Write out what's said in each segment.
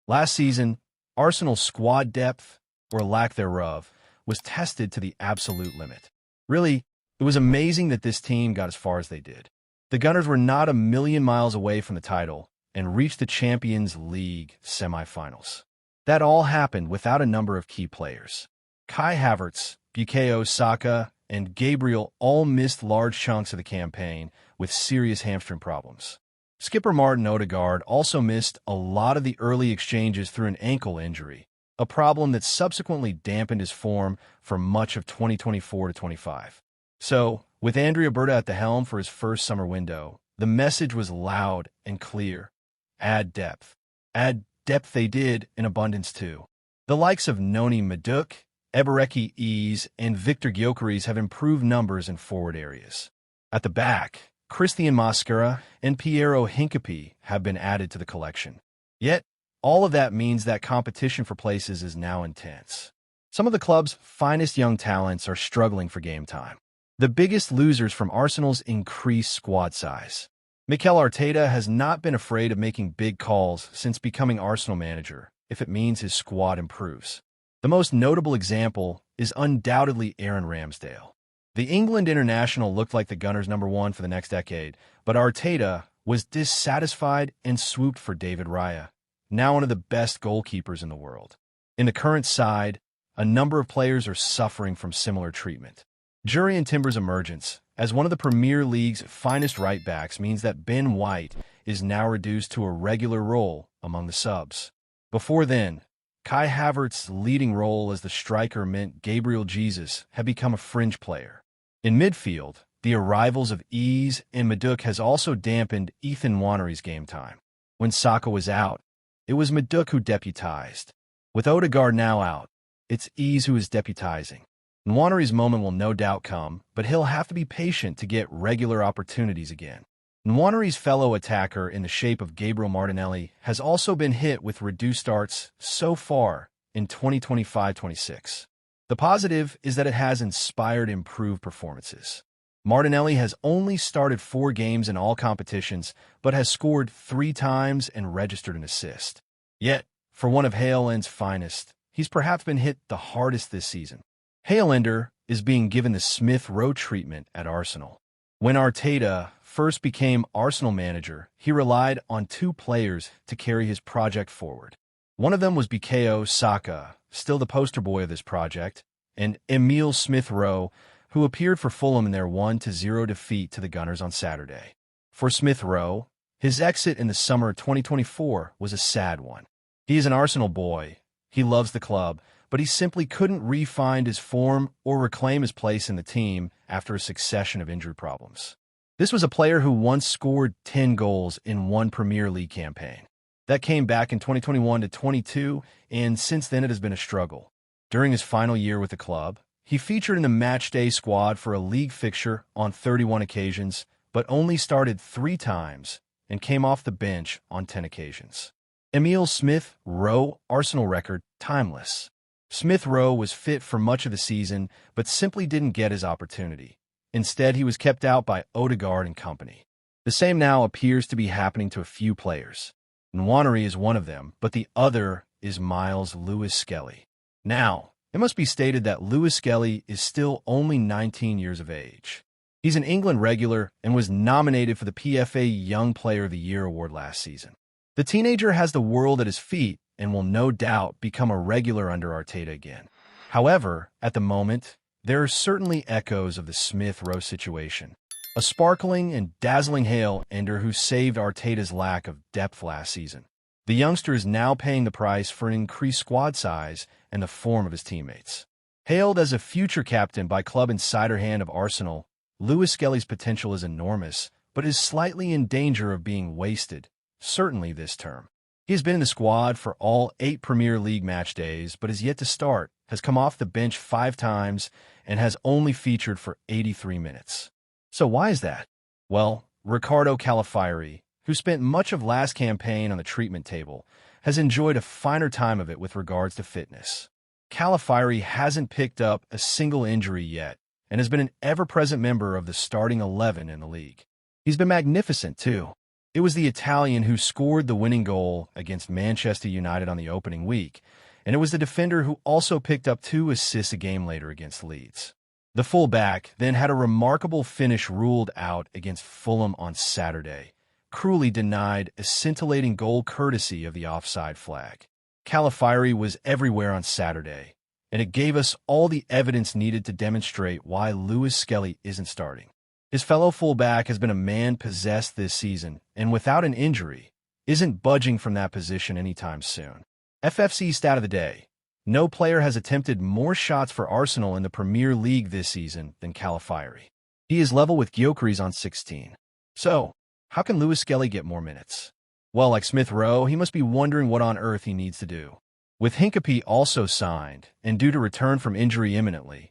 Last season, Arsenal's squad depth, or lack thereof, was tested to the absolute limit. Really, it was amazing that this team got as far as they did. The Gunners were not a million miles away from the title and reached the Champions League semifinals. That all happened without a number of key players. Kai Havertz, Bukayo Saka, and Gabriel all missed large chunks of the campaign with serious hamstring problems. Skipper Martin Odegaard also missed a lot of the early exchanges through an ankle injury, a problem that subsequently dampened his form for much of 2024-25. So, with Andrea Berta at the helm for his first summer window, the message was loud and clear. Add depth. Add depth they did in abundance too. The likes of Noni Madueke, Ebereki Eze, and Victor Gyökeres have improved numbers in forward areas. At the back, Christian Mosquera and Piero Hincapié have been added to the collection. Yet, all of that means that competition for places is now intense. Some of the club's finest young talents are struggling for game time. The biggest losers from Arsenal's increased squad size. Mikel Arteta has not been afraid of making big calls since becoming Arsenal manager, if it means his squad improves. The most notable example is undoubtedly Aaron Ramsdale. The England international looked like the Gunners' #1 for the next decade, but Arteta was dissatisfied and swooped for David Raya, now one of the best goalkeepers in the world. In the current side, a number of players are suffering from similar treatment. Jurriën Timber's emergence as one of the Premier League's finest right-backs means that Ben White is now reduced to a regular role among the subs. Before then, Kai Havertz's leading role as the striker meant Gabriel Jesus had become a fringe player. In midfield, the arrivals of Eze and Madueke has also dampened Ethan Nwanery's game time. When Saka was out, it was Madueke who deputized. With Odegaard now out, it's Eze who is deputizing. Nwanery's moment will no doubt come, but he'll have to be patient to get regular opportunities again. Nwanery's fellow attacker in the shape of Gabriel Martinelli has also been hit with reduced starts so far in 2025-26. The positive is that it has inspired improved performances. Martinelli has only started 4 games in all competitions, but has scored 3 times and registered an assist. Yet, for one of Haaland's finest, he's perhaps been hit the hardest this season. Haaland is being given the Smith Rowe treatment at Arsenal. When Arteta first became Arsenal manager, he relied on 2 players to carry his project forward. One of them was Bukayo Saka, still the poster boy of this project, and Emile Smith Rowe, who appeared for Fulham in their 1-0 defeat to the Gunners on Saturday. For Smith Rowe, his exit in the summer of 2024 was a sad one. He is an Arsenal boy. He loves the club, but he simply couldn't re-find his form or reclaim his place in the team after a succession of injury problems. This was a player who once scored 10 goals in one Premier League campaign. That came back in 2021-22, and since then it has been a struggle. During his final year with the club, he featured in the matchday squad for a league fixture on 31 occasions, but only started 3 times and came off the bench on 10 occasions. Emile Smith Rowe Arsenal record, timeless. Smith Rowe was fit for much of the season, but simply didn't get his opportunity. Instead, he was kept out by Odegaard and company. The same now appears to be happening to a few players. Nwanery is one of them, but the other is Miles Lewis-Skelly. Now, it must be stated that Lewis-Skelly is still only 19 years of age. He's an England regular and was nominated for the PFA Young Player of the Year award last season. The teenager has the world at his feet and will no doubt become a regular under Arteta again. However, at the moment, there are certainly echoes of the Smith Rowe situation. A sparkling and dazzling Haaland who saved Arteta's lack of depth last season. The youngster is now paying the price for an increased squad size and the form of his teammates. Hailed as a future captain by Club Insider Hand of Arsenal, Lewis-Skelly's potential is enormous, but is slightly in danger of being wasted, certainly this term. He has been in the squad for all 8 Premier League match days, but is yet to start, has come off the bench 5 times, and has only featured for 83 minutes. So why is that? Well, Ricardo Calafiri, who spent much of last campaign on the treatment table, has enjoyed a finer time of it with regards to fitness. Calafiri hasn't picked up a single injury yet, and has been an ever-present member of the starting 11 in the league. He's been magnificent, too. It was the Italian who scored the winning goal against Manchester United on the opening week, and it was the defender who also picked up 2 assists a game later against Leeds. The fullback then had a remarkable finish ruled out against Fulham on Saturday, cruelly denied a scintillating goal courtesy of the offside flag. Calafiori was everywhere on Saturday, and it gave us all the evidence needed to demonstrate why Lewis Skelly isn't starting. His fellow fullback has been a man possessed this season, and without an injury, isn't budging from that position anytime soon. FFC stat of the day: no player has attempted more shots for Arsenal in the Premier League this season than Calafiori. He is level with Gyökeres on 16. So, how can Lewis Skelly get more minutes? Well, like Smith Rowe, he must be wondering what on earth he needs to do. With Hincapie also signed, and due to return from injury imminently,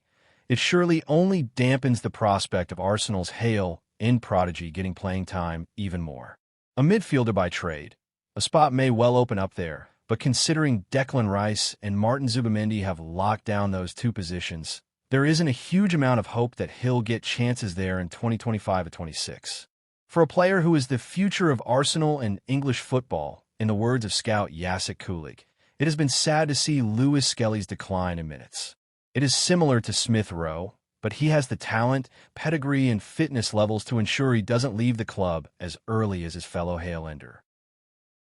it surely only dampens the prospect of Arsenal's Hale-end prodigy getting playing time even more. A midfielder by trade, a spot may well open up there, but considering Declan Rice and Martin Zubimendi have locked down those 2 positions, there isn't a huge amount of hope that he'll get chances there in 2025-26. For a player who is the future of Arsenal and English football, in the words of scout Jacek Kulik, it has been sad to see Lewis Skelly's decline in minutes. It is similar to Smith Rowe, but he has the talent, pedigree, and fitness levels to ensure he doesn't leave the club as early as his fellow Hale-ender.